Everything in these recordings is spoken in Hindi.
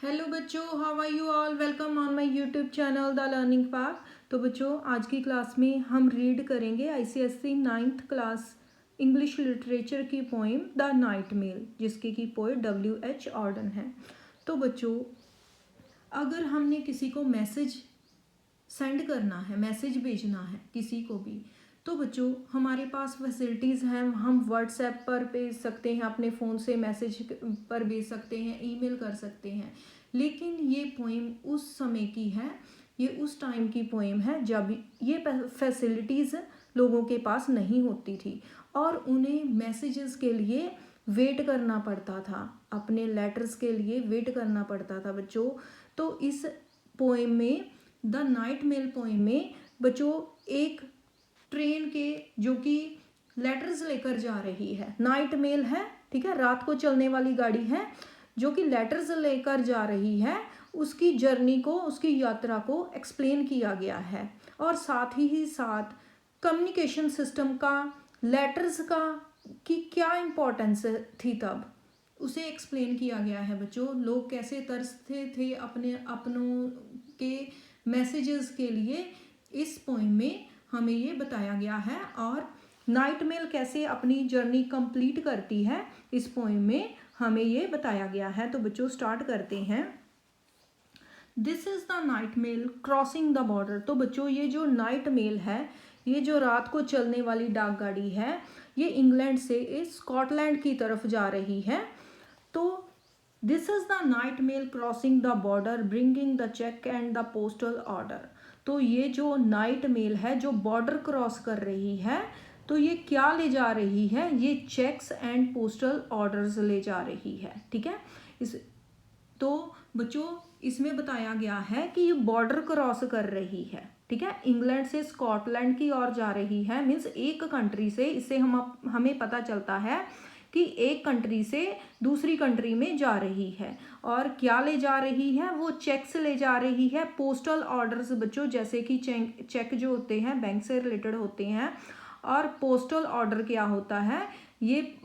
हेलो बच्चों, how are you all. Welcome on my YouTube channel the learning path. तो बच्चों, आज की क्लास में हम रीड करेंगे ICSE 9th class English literature की पोइम द नाइट मेल, जिसकी की पोएट W.H. ऑर्डन है। तो बच्चों, अगर हमने किसी को मैसेज सेंड करना है, मैसेज भेजना है किसी को भी, तो बच्चों हमारे पास फैसिलिटीज़ हैं। हम व्हाट्सएप पर भेज सकते हैं, अपने फ़ोन से मैसेज पर भेज सकते हैं, ईमेल कर सकते हैं। लेकिन ये पोइम उस समय की है, ये उस टाइम की पोइम है जब ये फैसिलिटीज़ लोगों के पास नहीं होती थी और उन्हें मैसेजेस के लिए वेट करना पड़ता था, अपने लेटर्स के लिए वेट करना पड़ता था बच्चों। तो इस पोएम में, द नाइट मेल पोएम में बच्चों, एक ट्रेन के जो कि लेटर्स लेकर जा रही है, नाइट मेल है, ठीक है, रात को चलने वाली गाड़ी है जो कि लेटर्स लेकर जा रही है, उसकी जर्नी को, उसकी यात्रा को एक्सप्लेन किया गया है। और साथ ही साथ कम्युनिकेशन सिस्टम का, लेटर्स का कि क्या इम्पोर्टेंस थी तब, उसे एक्सप्लेन किया गया है बच्चों। लोग कैसे तरसते थे अपने अपनों के मैसेजेस के लिए, इस पोइम में हमें ये बताया गया है। और नाइट मेल कैसे अपनी जर्नी कंप्लीट करती है, इस पोइम में हमें ये बताया गया है। तो बच्चों स्टार्ट करते हैं। This is the night mail crossing the border. तो बच्चों ये जो नाइट मेल है, ये जो रात को चलने वाली डाक गाड़ी है, ये इंग्लैंड से स्कॉटलैंड की तरफ जा रही है। तो this is the night mail crossing the border bringing the cheque and the postal order. तो ये जो नाइट मेल है जो बॉर्डर क्रॉस कर रही है, तो ये क्या ले जा रही है, ये चेक्स एंड पोस्टल ऑर्डर्स ले जा रही है, ठीक है। इस तो बच्चों इसमें बताया गया है कि ये बॉर्डर क्रॉस कर रही है, ठीक है, इंग्लैंड से स्कॉटलैंड की ओर जा रही है। मीन्स एक कंट्री से, इससे हमें पता चलता है कि एक कंट्री से दूसरी कंट्री में जा रही है। और क्या ले जा रही है, वो चेक्स ले जा रही है, पोस्टल ऑर्डर्स बच्चों, जैसे कि चेक जो होते हैं बैंक से रिलेटेड होते हैं। और पोस्टल ऑर्डर क्या होता है, ये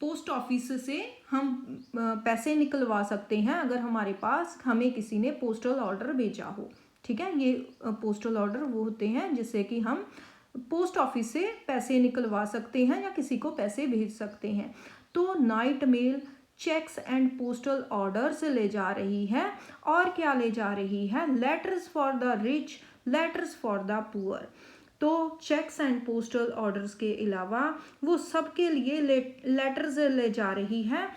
पोस्ट ऑफिस से हम पैसे निकलवा सकते हैं अगर हमारे पास, हमें किसी ने पोस्टल ऑर्डर भेजा हो, ठीक है। ये पोस्टल ऑर्डर वो होते हैं जिससे कि हम पोस्ट ऑफिस से पैसे निकलवा सकते हैं या किसी को पैसे भेज सकते हैं। तो night mail cheques and postal orders ले जा रही है। और क्या ले जा रही है, letters for the rich, letters for the poor. तो चेक्स एंड पोस्टल ऑर्डर्स के अलावा वो सबके लिए लेटर्स ले जा रही है,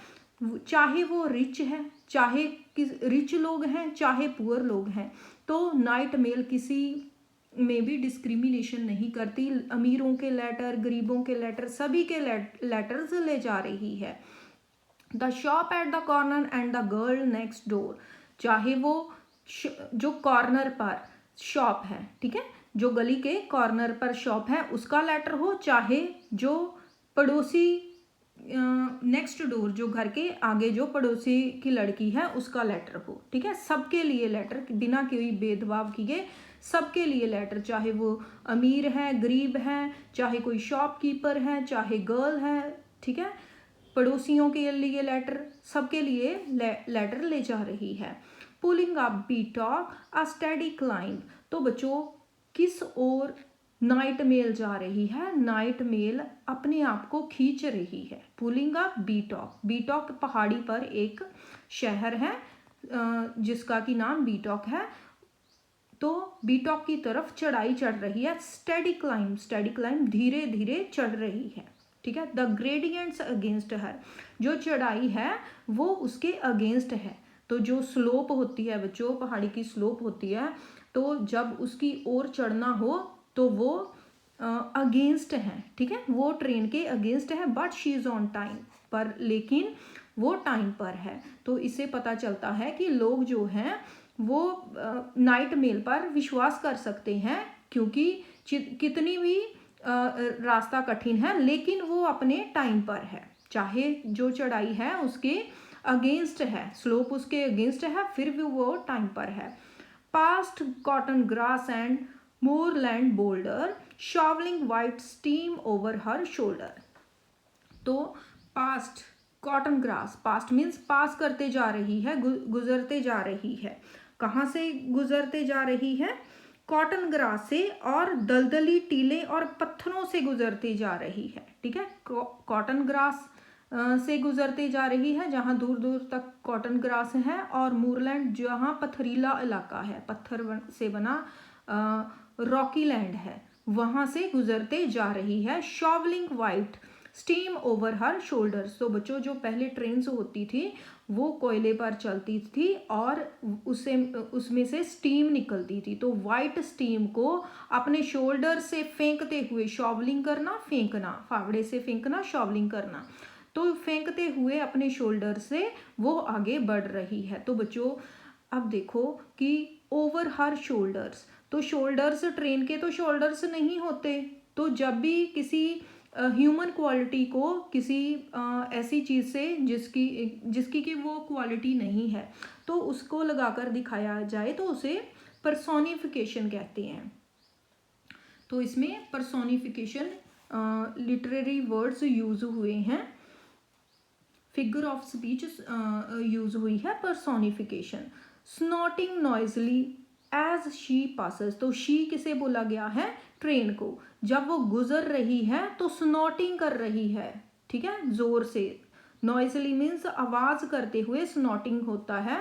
चाहे वो रिच है, चाहे रिच लोग हैं, चाहे पुअर लोग हैं। तो नाइट मेल किसी में भी डिस्क्रिमिनेशन नहीं करती, अमीरों के लेटर, गरीबों के लेटर, सभी के लेटर्स ले जा रही है। The shop at the corner and the girl next door. चाहे वो जो कॉर्नर पर शॉप है, ठीक है, जो गली के कॉर्नर पर शॉप है, उसका लेटर हो, चाहे जो पड़ोसी नेक्स्ट डोर, जो घर के आगे जो पड़ोसी की लड़की है, उसका लेटर हो, ठीक है। सबके लिए लेटर, बिना कोई भेदभाव किए सबके लिए लेटर, चाहे वो अमीर है, गरीब है, चाहे कोई शॉपकीपर है, चाहे गर्ल है, ठीक है, पड़ोसियों के लिए लेटर, सबके लिए लेटर ले जा रही है। Pulling up Beattock a steady climb. तो बच्चों किस ओर नाइट मेल जा रही है, नाइट मेल अपने आप को खींच रही है। पुलिंग अप बीटॉक, बीटॉक पहाड़ी पर एक शहर है जिसका की नाम बीटॉक है। तो बीटॉक की तरफ चढ़ाई चढ़ रही है। स्टडी क्लाइंब, स्टडी क्लाइंब धीरे धीरे चढ़ रही है, ठीक है। द ग्रेडियंट्स अगेंस्ट हर, जो चढ़ाई है वो उसके अगेंस्ट है। तो जो स्लोप होती है बच्चों, पहाड़ी की स्लोप होती है, तो जब उसकी ओर चढ़ना हो तो वो अगेंस्ट है, ठीक है, वो ट्रेन के अगेंस्ट है। But she is on time, पर लेकिन वो टाइम पर है। तो इससे पता चलता है कि लोग जो हैं वो नाइट मेल पर विश्वास कर सकते हैं, क्योंकि कितनी भी रास्ता कठिन है लेकिन वो अपने टाइम पर है, चाहे जो चढ़ाई है उसके अगेंस्ट है, स्लोप उसके अगेंस्ट है, फिर भी वो टाइम पर है। Past cotton grass and moorland boulder shovelling white steam over her shoulder. तो past cotton grass, past means pass करते जा रही है, गुजरते जा रही है। कहाँ से गुजरते जा रही है? कॉटन ग्रास से और दलदली टीले और पत्थरों से गुजरती जा रही है। ठीक है, कॉटन ग्रास से गुजरते जा रही है जहाँ दूर दूर तक कॉटन ग्रास है, और मूरलैंड जहाँ पथरीला इलाका है, पत्थर से बना रॉकी लैंड है, वहाँ से गुजरते जा रही है। Shovelling white steam over her shoulders. तो बच्चों जो पहले ट्रेन्स होती थी वो कोयले पर चलती थी और उसमें से स्टीम निकलती थी, तो वाइट स्टीम को अपने शोल्डर से फेंकते हुए, शॉवलिंग करना फेंकना, फावड़े से फेंकना शॉवलिंग करना, तो फेंकते हुए अपने शोल्डर से वो आगे बढ़ रही है। तो बच्चों अब देखो कि ओवर हर शोल्डर्स, तो शोल्डर्स ट्रेन के तो शोल्डर्स नहीं होते, तो जब भी किसी ह्यूमन क्वालिटी को किसी ऐसी चीज़ से जिसकी कि वो क्वालिटी नहीं है तो उसको लगाकर दिखाया जाए तो उसे पर्सोनिफिकेशन कहते हैं। तो इसमें पर्सोनिफिकेशन लिटरेरी वर्ड्स यूज हुए हैं, फिगर ऑफ स्पीच यूज हुई है personification. Snorting noisily as she passes, तो शी किसे बोला गया है? ट्रेन को। जब वो गुजर रही है तो स्नॉटिंग कर रही है, ठीक है, जोर से। नॉइजली मीन्स आवाज करते हुए, स्नॉटिंग होता है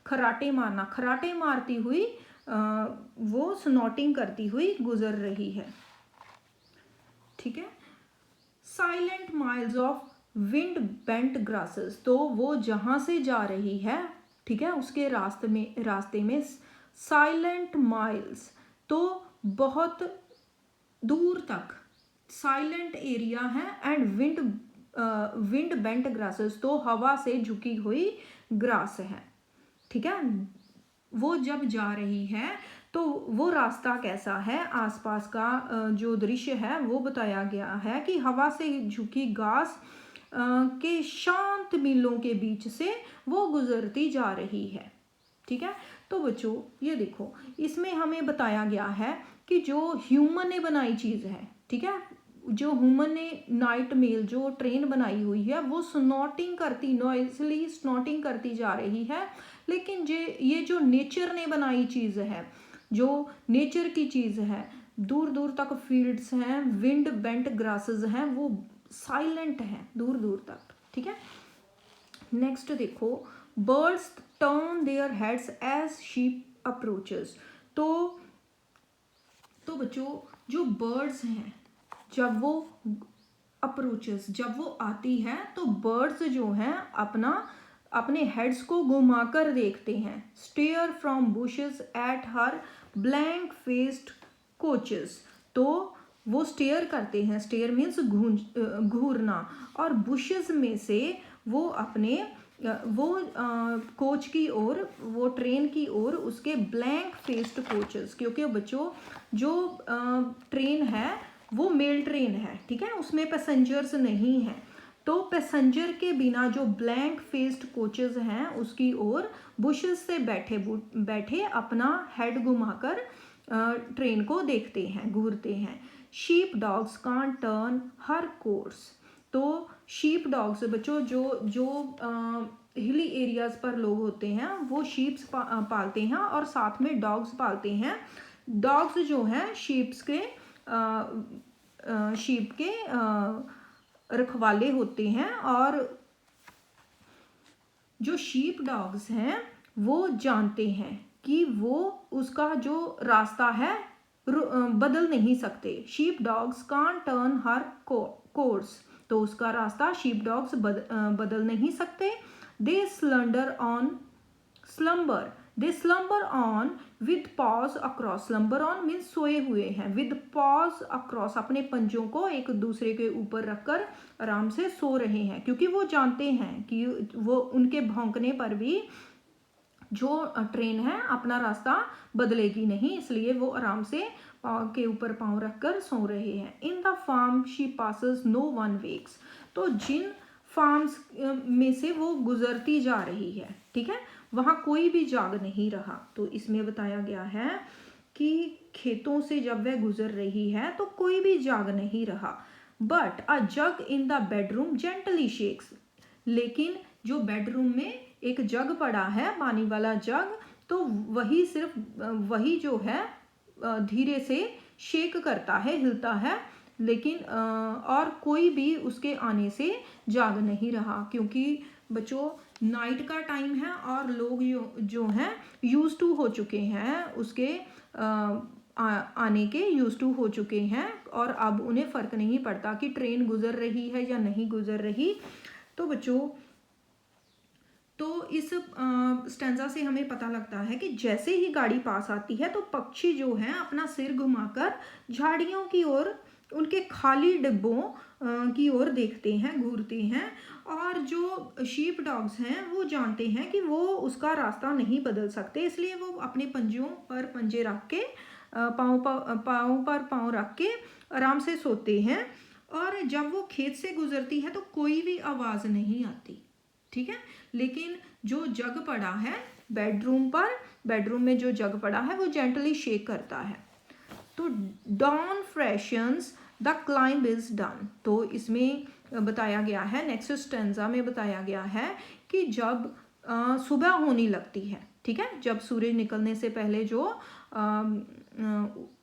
खराटे मारना, खराटे मारती हुई वो स्नॉटिंग करती हुई गुजर रही है। ठीक है। Silent miles of wind bent grasses, तो वो जहाँ से जा रही है, ठीक है, उसके रास्ते में साइलेंट माइल्स, तो बहुत दूर तक साइलेंट एरिया है, एंड विंड बेंट ग्रासेस, तो हवा से झुकी हुई ग्रास है। ठीक है, वो जब जा रही है तो वो रास्ता कैसा है, आसपास का जो दृश्य है वो बताया गया है कि हवा से झुकी घास के शांत मीलों के बीच से वो गुजरती जा रही है। ठीक है, तो बच्चों ये देखो, इसमें हमें बताया गया है कि जो ह्यूमन ने बनाई चीज़ है, ठीक है, जो ह्यूमन ने नाइट मेल जो ट्रेन बनाई हुई है वो स्नॉटिंग करती, नॉइजली स्नॉटिंग करती जा रही है, लेकिन ये जो नेचर ने बनाई चीज़ है, जो नेचर की चीज़ है, दूर दूर तक फील्ड्स हैं, विंड बेंट ग्रासेस हैं, वो साइलेंट हैं दूर दूर तक। ठीक है, नेक्स्ट देखो, birds turn their heads as sheep approaches, तो बच्चों जो बर्ड्स हैं जब वो अप्रोचेस, जब वो आती है तो बर्ड्स जो हैं अपने हेड्स को घुमाकर देखते हैं। Stare from bushes at her blank faced coaches, तो वो स्टेयर करते हैं, स्टेयर मीन्स घूरना, और बुशेस में से वो अपने कोच की ओर, वो ट्रेन की ओर, उसके ब्लैंक फेस्ड कोचेस, क्योंकि बच्चों जो ट्रेन है वो मेल ट्रेन है, ठीक है, उसमें पैसेंजर्स नहीं हैं, तो पैसेंजर के बिना जो ब्लैंक फेस्ड कोचेस हैं उसकी ओर बुशेस से बैठे अपना हेड घुमाकर ट्रेन को देखते हैं, घूरते हैं। Sheep dogs can't turn her course, तो शीप डॉग्स बच्चों जो हिली एरियाज पर लोग होते हैं वो शीप्स पालते हैं और साथ में डॉग्स पालते हैं। डॉग्स जो हैं शीप के रखवाले होते हैं, और जो शीप डॉग्स हैं वो जानते हैं कि वो उसका जो रास्ता है बदल नहीं सकते। Sheep dogs can't turn her course, तो उसका रास्ता शीप डॉग्स बदल नहीं सकते। They slumber on with paws across, slumber on means सोए हुए हैं, विद पॉज अक्रॉस, अपने पंजों को एक दूसरे के ऊपर रखकर आराम से सो रहे हैं, क्योंकि वो जानते हैं कि वो उनके भौंकने पर भी जो ट्रेन है अपना रास्ता बदलेगी नहीं, इसलिए वो आराम से पाँव के ऊपर पाँव रखकर सो रहे हैं। In the farm she passes no one wakes, तो जिन फार्म्स में से वो गुजरती जा रही है, ठीक है, वहाँ कोई भी जाग नहीं रहा। तो इसमें बताया गया है कि खेतों से जब वह गुजर रही है तो कोई भी जाग नहीं रहा। But a jug in the bedroom gently shakes, लेकिन जो बेडरूम में एक जग पड़ा है, पानी वाला जग, तो वही सिर्फ वही जो है धीरे से शेक करता है, हिलता है, लेकिन और कोई भी उसके आने से जाग नहीं रहा, क्योंकि बच्चों नाइट का टाइम है और लोग जो हैं यूज टू हो चुके हैं, उसके आने के यूज टू हो चुके हैं, और अब उन्हें फ़र्क नहीं पड़ता कि ट्रेन गुजर रही है या नहीं गुजर रही। तो बच्चों, तो इस स्टैंजा से हमें पता लगता है कि जैसे ही गाड़ी पास आती है तो पक्षी जो हैं अपना सिर घुमाकर झाड़ियों की ओर, उनके खाली डिब्बों की ओर देखते हैं, घूरते हैं, और जो शीप डॉग्स हैं वो जानते हैं कि वो उसका रास्ता नहीं बदल सकते, इसलिए वो अपने पंजों पर पंजे रख के पाँव पर पाँव रख के आराम से सोते हैं, और जब वो खेत से गुजरती है तो कोई भी आवाज़ नहीं आती, ठीक है। लेकिन जो जग पड़ा है बेडरूम में जो जग पड़ा है वो जेंटली शेक करता है। तो dawn freshens the climb is done, तो इसमें बताया गया है, नेक्स्ट स्टेंजा में बताया गया है कि जब सुबह होने लगती है, ठीक है, जब सूरज निकलने से पहले जो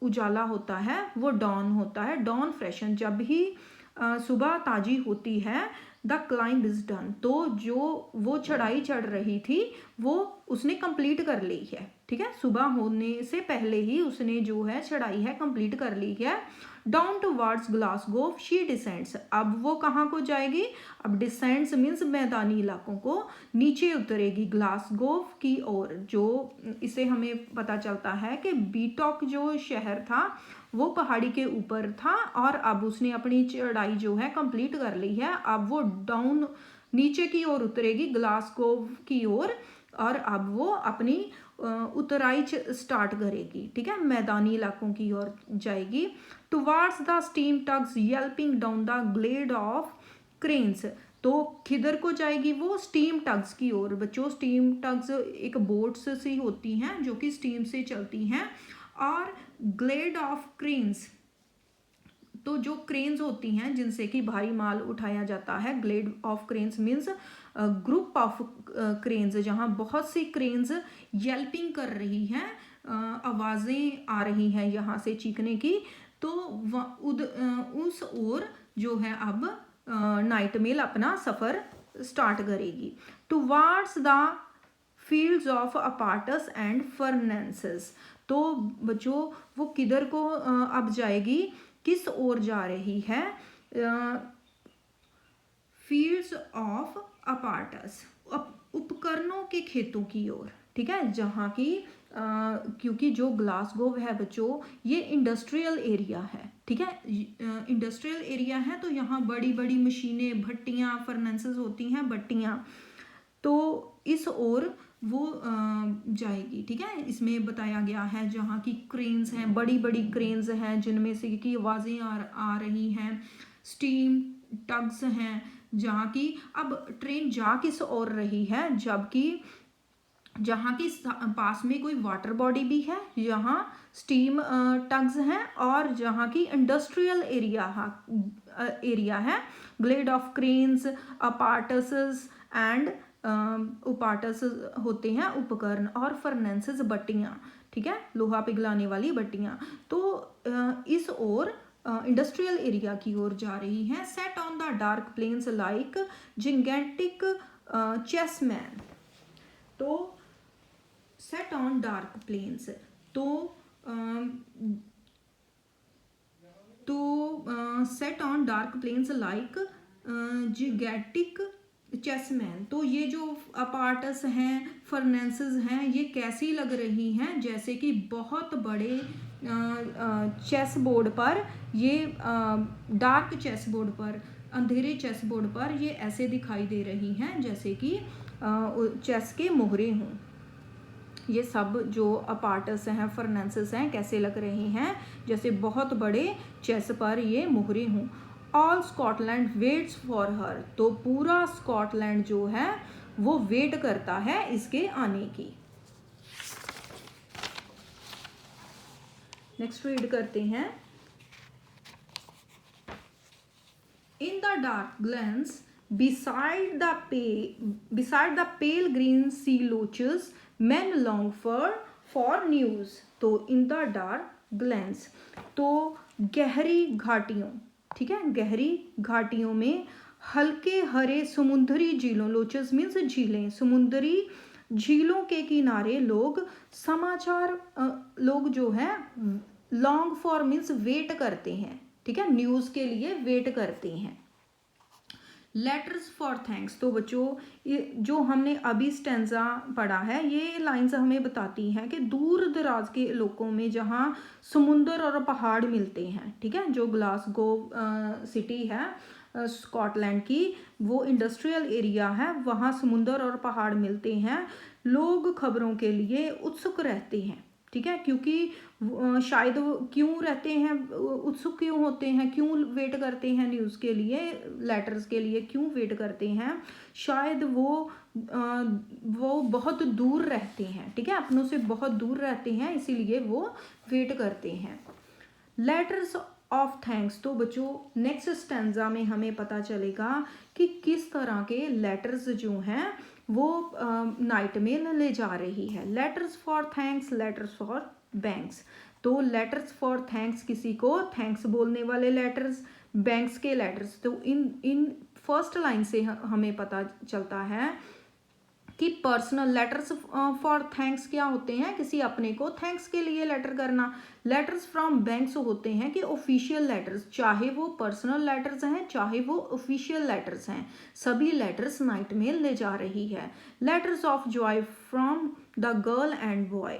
उजाला होता है वो डॉन होता है, डॉन फ्रेशन, जब ही सुबह ताजी होती है, द क्लाइंब इज डन, तो जो वो चढ़ाई चढ़ रही थी वो उसने कंप्लीट कर ली है, ठीक है, सुबह होने से पहले ही उसने जो है चढ़ाई है कंप्लीट कर ली है। डाउन टुवर्ड्स ग्लासगोव शी डिसेंड्स, अब वो कहाँ को जाएगी, अब डिसेंड्स मीन्स मैदानी इलाकों को नीचे उतरेगी ग्लासगोव की ओर। जो इसे हमें पता चलता है कि बीटॉक जो शहर था वो पहाड़ी के ऊपर था, और अब उसने अपनी चढ़ाई जो है कंप्लीट कर ली है, अब वो डाउन नीचे की ओर उतरेगी ग्लासगोव की ओर, और अब वो अपनी उतराई स्टार्ट करेगी, ठीक है, मैदानी इलाकों की ओर जाएगी। Towards the steam tugs yelping down the Glade of cranes, तो किधर को जाएगी वो, स्टीम टग्स की ओर। बच्चों, स्टीम टग्स एक बोट्स सी होती हैं जो कि स्टीम से चलती हैं, और ग्लेड ऑफ क्रेन्स, तो जो क्रेन्स होती हैं जिनसे कि भारी माल उठाया जाता है, Glade of cranes means group of cranes, जहाँ बहुत सी क्रेन्स येल्पिंग कर रही हैं, आवाज़ें आ रही हैं यहाँ से चीखने की, तो उस ओर जो है अब नाइट मेल अपना सफ़र स्टार्ट करेगी। Towards the fields of apparatus and furnaces, तो बच्चों वो किधर को अब जाएगी, किस ओर जा रही है, फील्ड्स ऑफ अपार्टस, उपकरणों के खेतों की ओर, ठीक है, जहाँ की क्योंकि जो ग्लासगोव है बच्चों ये इंडस्ट्रियल एरिया है, ठीक है, इंडस्ट्रियल एरिया है, तो यहाँ बड़ी बड़ी मशीनें, भट्टियाँ, फर्नेंसेस होती हैं, भट्टियाँ, तो इस ओर वो जाएगी, ठीक है। इसमें बताया गया है जहाँ की क्रेन्स हैं, बड़ी बड़ी क्रेन्स हैं जिनमें से की आवाज़ें आ रही हैं, स्टीम टग्स हैं, जहाँ की अब ट्रेन जा किस ओर रही है, जबकि जहाँ की पास में कोई वाटर बॉडी भी है, जहाँ स्टीम टग्स हैं, और जहाँ की इंडस्ट्रियल एरिया है, ग्लेड ऑफ क्रेन्स, अपार्टसेस एंड उपार्टस होते हैं उपकरण, और फर्नेंसेस भट्टियाँ, ठीक है, लोहा पिघलाने वाली भट्टियाँ, तो इस ओर इंडस्ट्रियल एरिया की ओर जा रही हैं। Set on the dark plains like gigantic chessmen, तो सेट ऑन डार्क प्लेन्स, तो set on dark plains like gigantic chessmen, तो ये जो अपार्टस हैं, फर्नेंसेस हैं, ये कैसी लग रही हैं, जैसे कि बहुत बड़े चेस बोर्ड पर, ये डार्क चेस बोर्ड पर, अंधेरे चेस बोर्ड पर ये ऐसे दिखाई दे रही हैं जैसे कि चेस के मोहरे हों। ये सब जो अपार्टस हैं, फर्नेंसेस हैं, कैसे लग रहे हैं, जैसे बहुत बड़े चेस पर ये मोहरे हों। All Scotland waits for her, तो पूरा स्कॉटलैंड जो है वो वेट करता है इसके आने की। नेक्स्ट रीड करते हैं। In the dark glance beside the pale green sea loaches men long for news। तो in the dark glens, तो गहरी घाटियों, ठीक है, गहरी घाटियों में हल्के हरे समुद्री झीलों, लोचस मीन्स झीलें, समुद्री झीलों के किनारे लोग समाचार लोग जो है लॉन्ग फॉर मीन्स वेट करते हैं, ठीक है, न्यूज़ के लिए वेट करते हैं। लेटर्स फॉर थैंक्स, तो बच्चों जो हमने अभी स्टेंजा पढ़ा है ये लाइंस हमें बताती हैं कि दूर दराज के इलाकों में जहाँ समुंदर और पहाड़ मिलते हैं, ठीक है, जो ग्लासगो सिटी है स्कॉटलैंड की, वो इंडस्ट्रियल एरिया है, वहाँ समुंदर और पहाड़ मिलते हैं, लोग खबरों के लिए उत्सुक रहते हैं, ठीक है, क्योंकि शायद क्यों रहते हैं उत्सुक, क्यों होते हैं, क्यों वेट करते हैं न्यूज़ के लिए, लेटर्स के लिए क्यों वेट करते हैं, शायद वो बहुत दूर रहते हैं, ठीक है, अपनों से बहुत दूर रहते हैं, इसीलिए वो वेट करते हैं। लेटर्स ऑफ थैंक्स, तो बच्चों नेक्स्ट स्टेंजा में हमें पता चलेगा कि किस तरह के लेटर्स जो हैं वो नाइट मेल ले जा रही है। Letters for thanks, letters for banks, तो लेटर्स फॉर थैंक्स किसी को थैंक्स बोलने वाले लेटर्स, बैंक्स के लेटर्स, तो इन फर्स्ट लाइन से हमें पता चलता है कि पर्सनल लेटर्स फॉर थैंक्स क्या होते हैं, किसी अपने को थैंक्स के लिए लेटर करना। लेटर्स फ्रॉम बैंक्स होते हैं कि ऑफिशियल लेटर्स, चाहे वो पर्सनल लेटर्स हैं चाहे वो ऑफिशियल लेटर्स हैं, सभी लेटर्स नाइट मेल ले जा रही है। Letters of Joy from the girl and boy,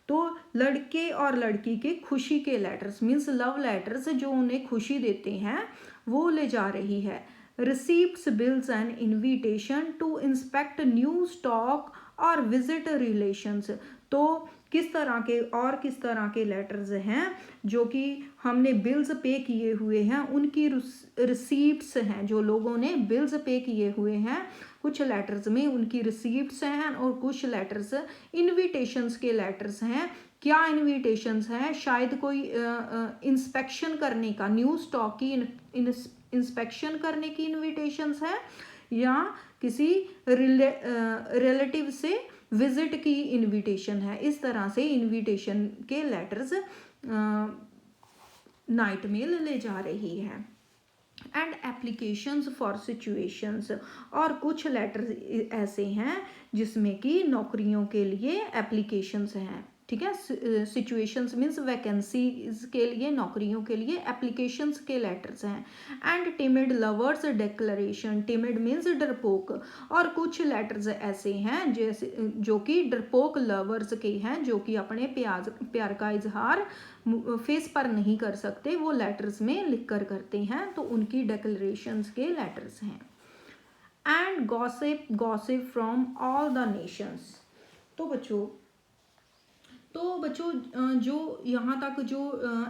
तो लड़के और लड़की के खुशी के लेटर्स मीन्स लव लेटर्स जो उन्हें खुशी देते हैं वो ले जा रही है। receipts, bills and invitation to inspect new stock और visit relations, तो किस तरह के लेटर्स हैं जो कि हमने बिल्स पे किए हुए हैं, उनकी रिसीप्ट्स हैं, जो लोगों ने बिल्स पे किए हुए हैं कुछ लेटर्स में उनकी रिसीप्ट्स हैं, और कुछ लेटर्स इनविटेशंस के लेटर्स हैं। क्या इनविटेशंस हैं, शायद कोई इंस्पेक्शन करने का, न्यू स्टॉक की इंस्पेक्शन करने की इनविटेशंस है, या किसी रिलेटिव से विजिट की इनविटेशन है। इस तरह से इनविटेशन के लेटर्स नाइट मेल ले जा रही है। एंड एप्लीकेशंस फॉर सिचुएशंस, और कुछ लेटर्स ऐसे हैं जिसमें कि नौकरियों के लिए एप्लीकेशंस हैं, ठीक है, सिचुएशंस मीन्स वैकेंसीज के लिए, नौकरियों के लिए एप्लीकेशंस के लेटर्स हैं। And timid lovers declaration, timid means डरपोक, और कुछ लेटर्स ऐसे हैं जैसे जो कि डरपोक लवर्स के हैं, जो कि अपने प्यार का इजहार फेस पर नहीं कर सकते, वो लेटर्स में लिख कर करते हैं, तो उनकी डिक्लेरेशंस के लेटर्स हैं। And gossip from all the Nations, तो बच्चों जो यहाँ तक जो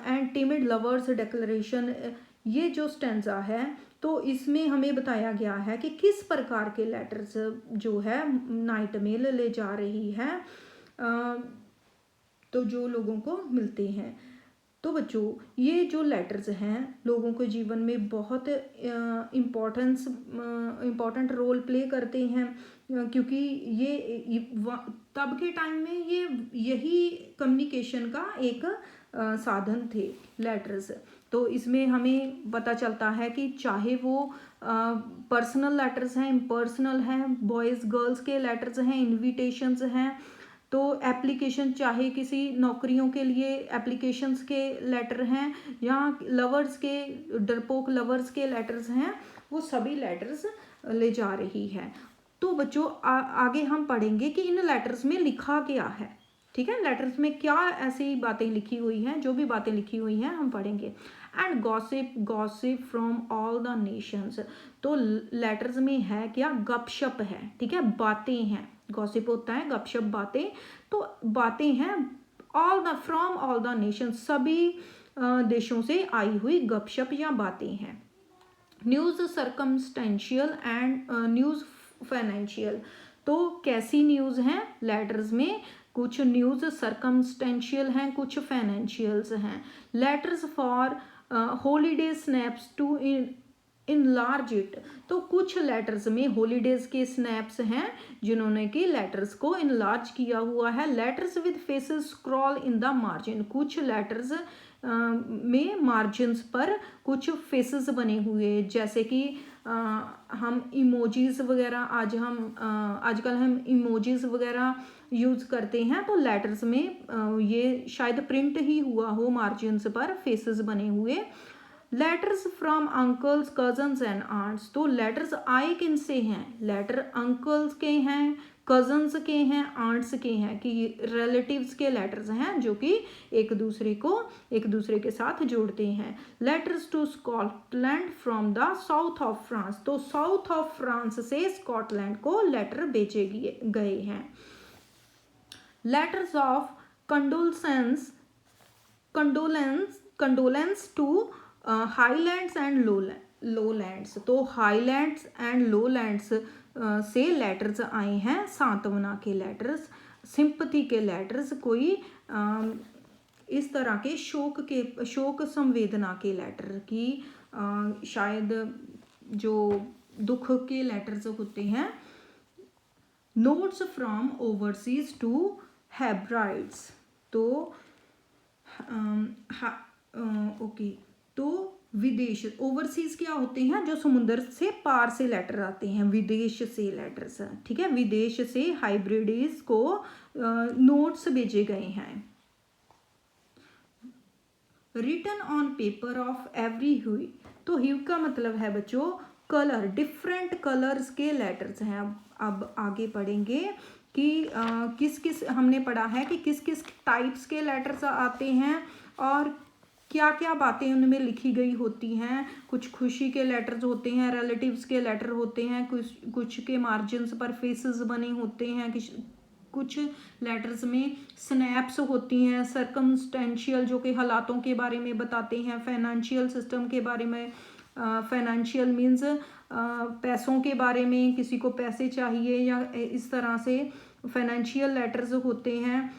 एंड टिमिड लवर्स डिक्लेरेशन, ये जो स्टेंजा है तो इसमें हमें बताया गया है कि किस प्रकार के लेटर्स जो है नाइट मेल ले जा रही है, तो जो लोगों को मिलते हैं। तो बच्चों ये जो लेटर्स हैं लोगों के जीवन में बहुत इम्पोर्टेंट रोल प्ले करते हैं, क्योंकि ये तब के टाइम में यही कम्युनिकेशन का एक साधन थे लेटर्स। तो इसमें हमें पता चलता है कि चाहे वो पर्सनल लेटर्स हैं, इम्पर्सनल हैं, बॉयज़ गर्ल्स के लेटर्स हैं, इनविटेशंस हैं, तो एप्लीकेशन चाहे किसी नौकरियों के लिए एप्लीकेशंस के लेटर हैं, या लवर्स के डरपोक लवर्स के लेटर्स हैं, वो सभी लेटर्स ले जा रही है। तो बच्चों आगे हम पढ़ेंगे कि इन लेटर्स में लिखा क्या है, ठीक है, लेटर्स में क्या ऐसी बातें लिखी हुई हैं, जो भी बातें लिखी हुई हैं हम पढ़ेंगे। And gossip from all the Nations, तो लेटर्स में है क्या, गपशप है, ठीक है, बातें हैं, गॉसिप होता है गपशप बातें, तो बातें हैं फ्रॉम ऑल द नेशन, सभी देशों से आई हुई गपशप या बातें हैं। News circumstantial and news financial, तो कैसी न्यूज़ हैं लेटर्स में, कुछ न्यूज़ सर्कमस्टेंशियल हैं, कुछ फाइनेंशियल्स हैं। Letters for holiday snaps to enlarge it. तो कुछ लेटर्स में हॉलीडेज के स्नैप्स हैं जिन्होंने कि लेटर्स को इनलार्ज किया हुआ है। Letters with faces scroll in the margin, कुछ लेटर्स में मार्जिन्स पर कुछ फेसेस बने हुए, जैसे कि हम इमोजीज वगैरह आजकल हम इमोजीज वगैरह यूज़ करते हैं, तो लेटर्स में ये शायद प्रिंट ही हुआ हो मार्जिन्स पर फेसेस बने हुए। Letters from uncles cousins and aunts, तो लेटर्स आए किन से हैं? लेटर अंकल्स के हैं, कजन्स के हैं, आंट्स के हैं, कि रिलेटिव्स के लेटर्स हैं जो कि एक दूसरे के साथ जोड़ते हैं। Letters to Scotland from the south of France, तो साउथ ऑफ फ्रांस से स्कॉटलैंड को लेटर भेजे गए हैं। Letters of condolence to highlands and lowlands, तो हाईलैंड्स एंड लोलैंड्स से लेटर्स आए हैं, सांत्वना के लेटर्स, सिंपथी के लेटर्स, कोई इस तरह के शोक संवेदना के लेटर की शायद जो दुख के लेटर्स होते हैं। Notes from overseas to Hebrides, तो ओके, तो विदेश, ओवरसीज क्या होते हैं? जो समुद्र से पार से लेटर आते हैं, विदेश से लेटर्स, ठीक है, विदेश से हाइब्रिडीज को नोट्स भेजे गए हैं। Written on paper of every hue, तो ह्यू का मतलब है बच्चों कलर, डिफरेंट कलर्स के लेटर्स हैं। अब आगे पढ़ेंगे कि किस किस, हमने पढ़ा है कि किस किस टाइप्स के लेटर्स आते हैं और क्या क्या बातें उनमें लिखी गई होती हैं। कुछ खुशी के लेटर्स होते हैं, रिलेटिव्स के लेटर होते हैं, कुछ के मार्जिन्स पर फेसेस बने होते हैं, कुछ लेटर्स में स्नैप्स होती हैं, सर्कमस्टेंशियल जो कि हालातों के बारे में बताते हैं, फाइनेंशियल सिस्टम के बारे में, फाइनेंशियल मीन्स पैसों के बारे में, किसी को पैसे चाहिए या इस तरह से फाइनेंशियल लेटर्स होते हैं।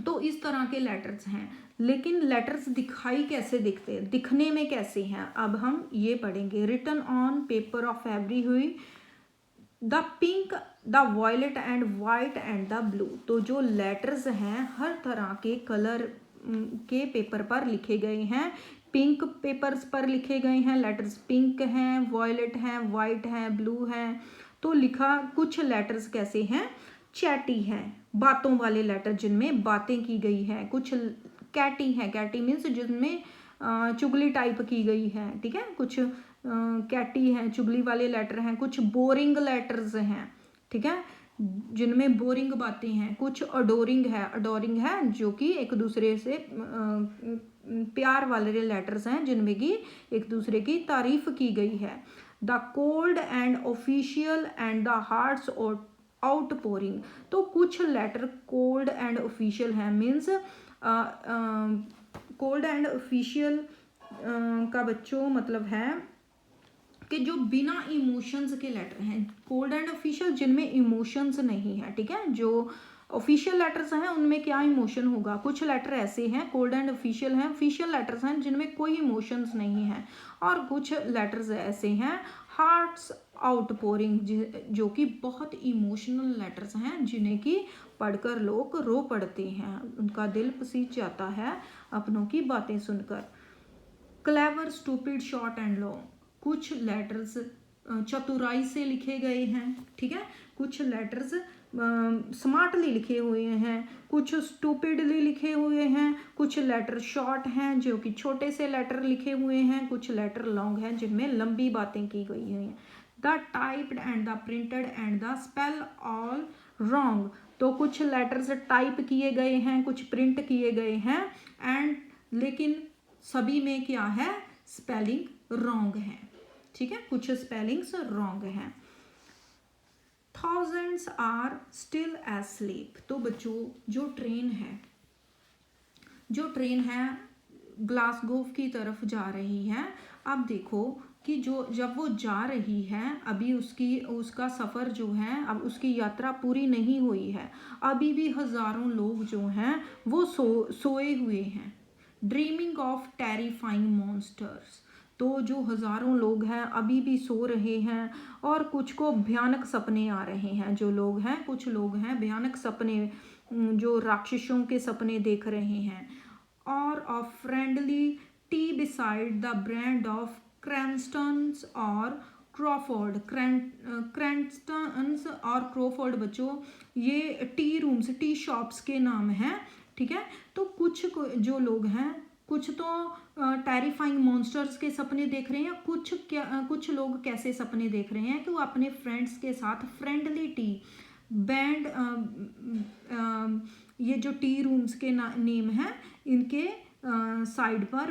तो इस तरह के लेटर्स हैं, लेकिन लेटर्स दिखाई कैसे दिखते हैं, दिखने में कैसे हैं, अब हम ये पढ़ेंगे। Written on paper of every hue the pink the violet and white and the blue, तो जो लेटर्स हैं हर तरह के कलर के पेपर पर लिखे गए हैं। पिंक पेपर्स पर लिखे गए हैं लेटर्स, पिंक हैं, वायलेट हैं, वाइट हैं, ब्लू हैं। तो लिखा, कुछ लेटर्स कैसे हैं? चैटी हैं, बातों वाले लेटर जिनमें बातें की गई हैं। कुछ कैटी हैं, कैटी मीन्स जिनमें चुगली टाइप की गई है, ठीक है, कुछ कैटी हैं, चुगली वाले लेटर हैं। कुछ बोरिंग लेटर्स हैं, ठीक है, जिनमें बोरिंग बातें हैं। कुछ अडोरिंग है जो कि एक दूसरे से प्यार वाले लेटर्स हैं जिनमें कि एक दूसरे की तारीफ की गई है। The cold and official and the hearts outpouring, तो कुछ लेटर कोल्ड एंड ऑफिशियल हैं, मीन्स कोल्ड एंड ऑफिशियल का बच्चों मतलब है कि जो बिना इमोशंस के लेटर हैं। कोल्ड एंड ऑफिशियल जिनमें इमोशंस नहीं है, ठीक है, जो ऑफिशियल लेटर्स हैं उनमें क्या इमोशन होगा। कुछ लेटर ऐसे हैं, कोल्ड एंड ऑफिशियल हैं, ऑफिशियल लेटर्स हैं जिनमें कोई इमोशंस नहीं है। और कुछ लेटर्स ऐसे हैं हार्ट्स आउटपोरिंग, जो कि बहुत इमोशनल लेटर्स हैं जिन्हें कि पढ़कर लोग रो पड़ते हैं, उनका दिल पसीज जाता है अपनों की बातें सुनकर। Clever stupid short and long, कुछ लेटर्स चतुराई से लिखे गए हैं, ठीक है, कुछ लेटर्स स्मार्टली लिखे हुए हैं, कुछ स्टूपिडली लिखे हुए हैं। कुछ लेटर शॉर्ट हैं जो कि छोटे से लेटर लिखे हुए हैं। कुछ लेटर लॉन्ग हैं जिनमें लंबी बातें की गई हुई हैं। The typed and the printed and the spell all wrong, तो कुछ लेटर्स टाइप किए गए हैं, कुछ प्रिंट किए गए हैं, एंड लेकिन सभी में क्या है, स्पेलिंग रॉन्ग है, ठीक है, कुछ स्पेलिंग्स रॉन्ग हैं। थाउजेंड्स आर स्टिल एस्लीप, तो बच्चों जो ट्रेन है ग्लासगो की तरफ जा रही है। अब देखो कि जब वो जा रही है, अभी उसका सफ़र जो है, अब उसकी यात्रा पूरी नहीं हुई है, अभी भी हज़ारों लोग जो हैं वो सोए हुए हैं। ड्रीमिंग ऑफ टेरिफाइंग मॉन्स्टर्स, तो जो हज़ारों लोग हैं अभी भी सो रहे हैं और कुछ को भयानक सपने आ रहे हैं। जो लोग हैं, कुछ लोग हैं भयानक सपने, जो राक्षसों के सपने देख रहे हैं। और a friendly tea beside the band of Cranston's और क्रॉफोर्ड। क्रैंस्टन्स और क्रॉफोर्ड बच्चों ये टी रूम्स, टी शॉप्स के नाम हैं, ठीक है। तो जो लोग हैं, कुछ तो टेरिफाइंग मॉन्स्टर्स के सपने देख रहे हैं, कुछ लोग कैसे सपने देख रहे हैं कि वो अपने फ्रेंड्स के साथ फ्रेंडली टी बैंड, ये जो टी रूम्स के नेम हैं, इनके साइड पर,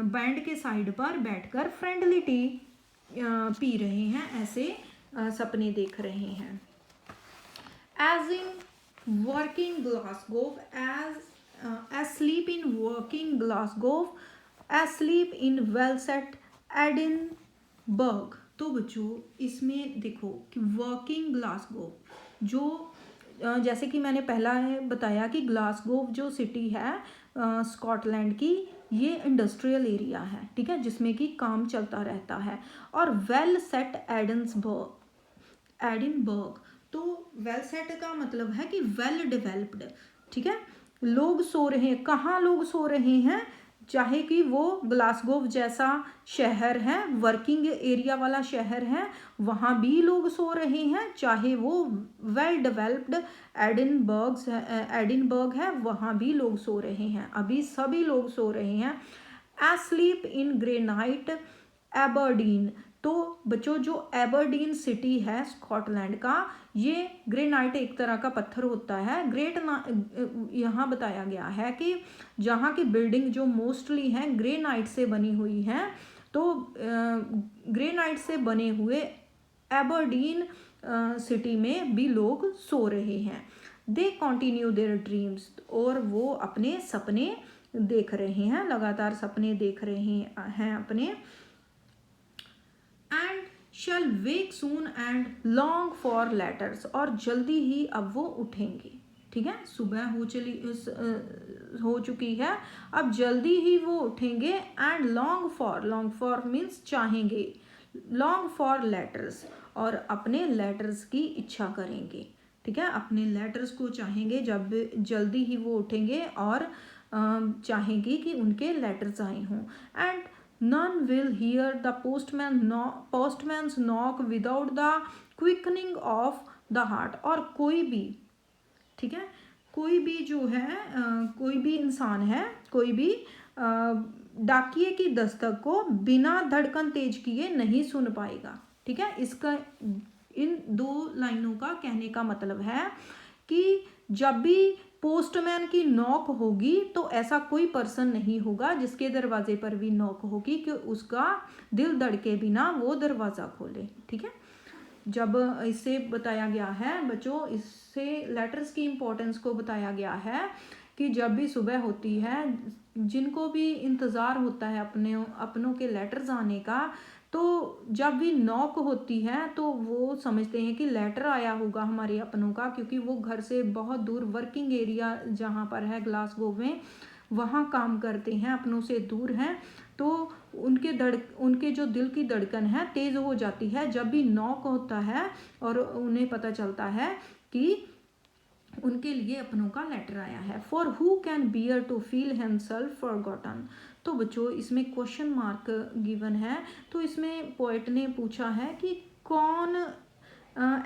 बैंड के साइड पर बैठकर फ्रेंडली टी पी रहे हैं, ऐसे सपने देख रहे हैं। एज in working Glasgow, asleep in working Glasgow, asleep in well set Edinburgh. तो बच्चों इसमें देखो कि वर्किंग ग्लासगो, जो जैसे कि मैंने पहला बताया कि ग्लासगो जो सिटी है स्कॉटलैंड की, ये इंडस्ट्रियल एरिया है, ठीक है, जिसमें कि काम चलता रहता है। और वेल सेट एडिनबर्ग, तो वेल सेट का मतलब है कि वेल डेवलप्ड, ठीक है। लोग सो रहे हैं, कहाँ लोग सो रहे हैं, चाहे कि वो ग्लासगो जैसा शहर है, वर्किंग एरिया वाला शहर है, वहाँ भी लोग सो रहे हैं, चाहे वो वेल डेवलप्ड एडिनबर्ग है, वहाँ भी लोग सो रहे हैं, अभी सभी लोग सो रहे हैं। एस्लीप इन ग्रेनाइट एबरडीन, तो बच्चों जो एबरडीन सिटी है स्कॉटलैंड का, ये ग्रेनाइट एक तरह का पत्थर होता है। यहाँ बताया गया है कि जहाँ की बिल्डिंग जो मोस्टली हैं ग्रेनाइट से बनी हुई हैं, तो ग्रेनाइट से बने हुए एबरडीन सिटी में भी लोग सो रहे हैं। दे कॉन्टिन्यू देयर ड्रीम्स, और वो अपने सपने देख रहे हैं, लगातार सपने देख रहे हैं अपने। And shall wake soon and long for letters, और जल्दी ही अब वो उठेंगे, ठीक है, सुबह हो चुकी है, अब जल्दी ही वो उठेंगे। एंड लॉन्ग फॉर मीन्स चाहेंगे, लॉन्ग फॉर लेटर्स, और अपने लेटर्स की इच्छा करेंगे, ठीक है, अपने लेटर्स को चाहेंगे, जब जल्दी ही वो उठेंगे और चाहेंगे कि उनके लेटर्स आए हों। And none will hear the postman's knock without the quickening of the heart, और कोई भी, ठीक है, कोई भी जो है कोई भी इंसान है, कोई भी डाकिए की दस्तक को बिना धड़कन तेज किए नहीं सुन पाएगा, ठीक है। इसका इन दो लाइनों का कहने का मतलब है कि जब भी पोस्टमैन की नॉक होगी तो ऐसा कोई पर्सन नहीं होगा जिसके दरवाजे पर भी नॉक होगी कि उसका दिल धड़के बिना वो दरवाज़ा खोले, ठीक है। जब इससे बताया गया है बच्चों, इससे लेटर्स की इम्पोर्टेंस को बताया गया है कि जब भी सुबह होती है, जिनको भी इंतज़ार होता है अपनों के लेटर्स आने का, तो जब भी नॉक होती है तो वो समझते हैं कि लेटर आया होगा हमारे अपनों का, क्योंकि वो घर से बहुत दूर, वर्किंग एरिया जहाँ पर है ग्लासगो में, वहाँ काम करते हैं, अपनों से दूर हैं, तो उनके जो दिल की धड़कन है तेज़ हो जाती है जब भी नॉक होता है, और उन्हें पता चलता है कि उनके लिए अपनों का लेटर आया है। For who can bear to feel himself forgotten, तो बच्चों इसमें क्वेश्चन मार्क गिवन है, तो इसमें पोएट ने पूछा है कि कौन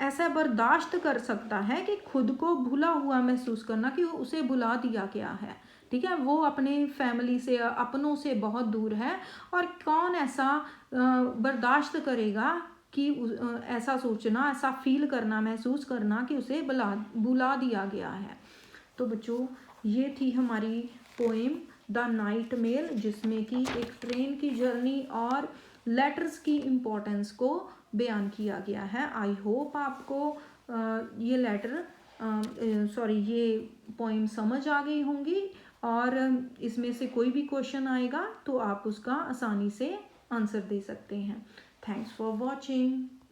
ऐसा बर्दाश्त कर सकता है कि खुद को भूला हुआ महसूस करना, कि उसे भुला दिया गया है, ठीक है, वो अपने फैमिली से, अपनों से बहुत दूर है, और कौन ऐसा बर्दाश्त करेगा कि ऐसा सोचना, ऐसा फील करना, महसूस करना कि उसे भुला दिया गया है। तो बच्चों ये थी हमारी पोएम द नाइट मेल, जिसमें कि एक ट्रेन की जर्नी और लेटर्स की इम्पोर्टेंस को बयान किया गया है। आई होप आपको ये पोएम समझ आ गई होंगी, और इसमें से कोई भी क्वेश्चन आएगा तो आप उसका आसानी से आंसर दे सकते हैं। Thanks for watching.